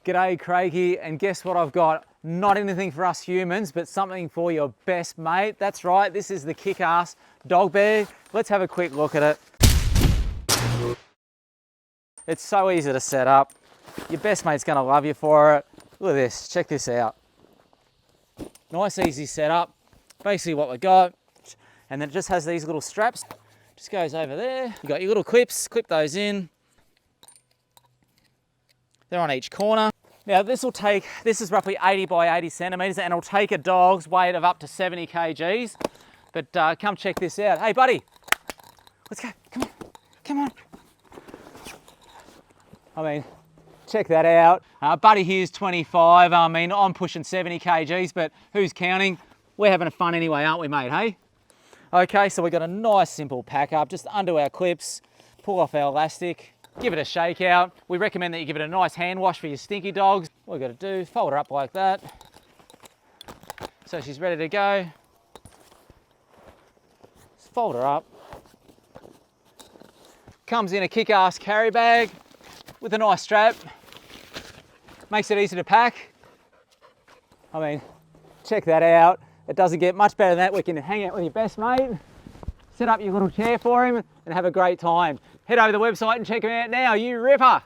G'day, Craigie, and guess what I've got? Not anything for us humans, but something for your best mate. That's right, this is the KickAss dog bag. Let's have a quick look at it. It's so easy to set up. Your best mate's gonna love you for it. Look at this, check this out. Nice, easy setup. Basically what we got, and then it just has these little straps. Just goes over there. You got your little clips, clip those in. They're on each corner. Now this is roughly 80 by 80 centimeters, and it'll take a dog's weight of up to 70 kgs. But come check this out. Hey buddy, let's go, come on, come on. I mean, check that out. Buddy here's 25. I mean, I'm pushing 70 kgs, but who's counting? We're having fun anyway, aren't we, mate, hey? Okay, so we've got a nice simple pack up, just undo our clips, pull off our elastic, give it a shake out. We recommend that you give it a nice hand wash for your stinky dogs. What we've got to do, fold her up like that. So she's ready to go. Just fold her up. Comes in a KickAss carry bag with a nice strap. Makes it easy to pack. I mean, check that out. It doesn't get much better than that. We can hang out with your best mate, set up your little chair for him, and have a great time. Head over to the website and check him out now, you ripper.